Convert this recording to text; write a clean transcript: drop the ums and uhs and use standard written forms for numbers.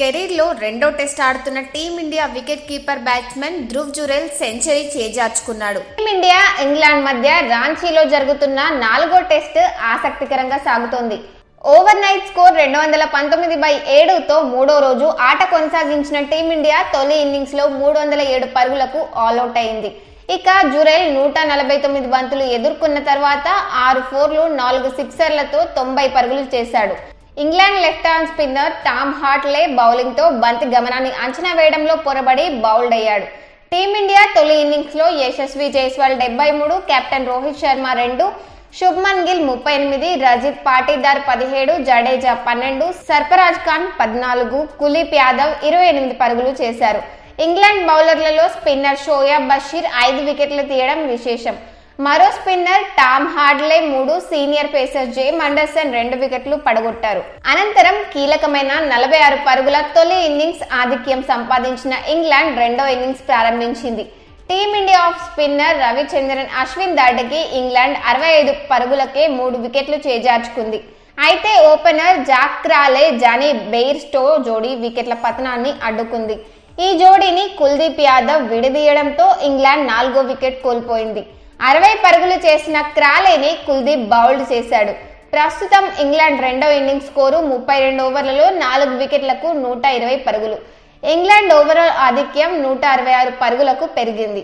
కెరీర్లో రెండో టెస్ట్ ఆడుతున్న team India wicket keeper batsman Dhruv Jurel century చేజార్చుకున్నాడు. టీమిండియా ఇంగ్లాండ్ మధ్య రాంచీలో జరుగుతున్న 4వ టెస్ట్ ఆసక్తికరంగా సాగుతోంది. ఓవర్ నైట్ స్కోర్ 219/7తో మూడో రోజు ఆట కొనసాగించిన టీమిండియా తొలి ఇన్నింగ్స్ లో 307 పరుగులకు ఆల్అౌట్ అయింది. ఇక జురేల్ 149 బంతులు ఎదుర్కొన్న తర్వాత 6 ఫోర్లు 4 సిక్సర్లతో 90 పరుగులు చేశాడు. England left arm spinner Tom Hartley bowling తో బంతి గమనాన్ని అంచనా వేయడంలో పొరబడి బౌల్డ్ అయ్యాడు. టీమిండియా తొలి ఇన్నింగ్స్ లో యశస్వి జైస్వాల్ 73, కెప్టెన్ రోహిత్ శర్మ 2, శుభ్మన్ గిల్ 38, రజిత్ పాటీదార్ 17, జడేజా 12, సర్ఫరాజ్ ఖాన్ 14, కులీప్ యాదవ్ 28 పరుగులు చేశారు. ఇంగ్లాండ్ బౌలర్లలో స్పిన్నర్ షోయబ్ బషీర్ 5 వికెట్లు తీయడం విశేషం. మరో spinner Tom హార్ట్లే 3, senior pacer జేమ్ Anderson 2 వికెట్లు పడగొట్టారు. అనంతరం కీలకమైన 46 పరుగుల తొలి ఇన్నింగ్స్ ఆధిక్యం సంపాదించిన ఇంగ్లాండ్ రెండో ఇన్నింగ్స్ ప్రారంభించింది. Team India off spinner Ravichandran Ashwin దాటికి ఇంగ్లాండ్ 65 పరుగులకే 3 వికెట్లు చేజార్చుకుంది. అయితే opener Jack Crawley Jonny Bairstow జోడీ వికెట్ల పతనాన్ని అడ్డుకుంది. ఈ జోడీని కుల్దీప్ యాదవ్ విడదీయడంతో ఇంగ్లాండ్ 4వ వికెట్ కోల్పోయింది. 60 పరుగులు చేసిన క్రాలేని కుల్దీప్ బౌల్డ్ చేశాడు. ప్రస్తుతం ఇంగ్లాండ్ రెండో ఇన్నింగ్స్ స్కోరు 32 ఓవర్లలో 4 వికెట్లకు 120 పరుగులు. ఇంగ్లాండ్ ఓవరాల్ ఆధిక్యం 166 పరుగులకు పెరిగింది.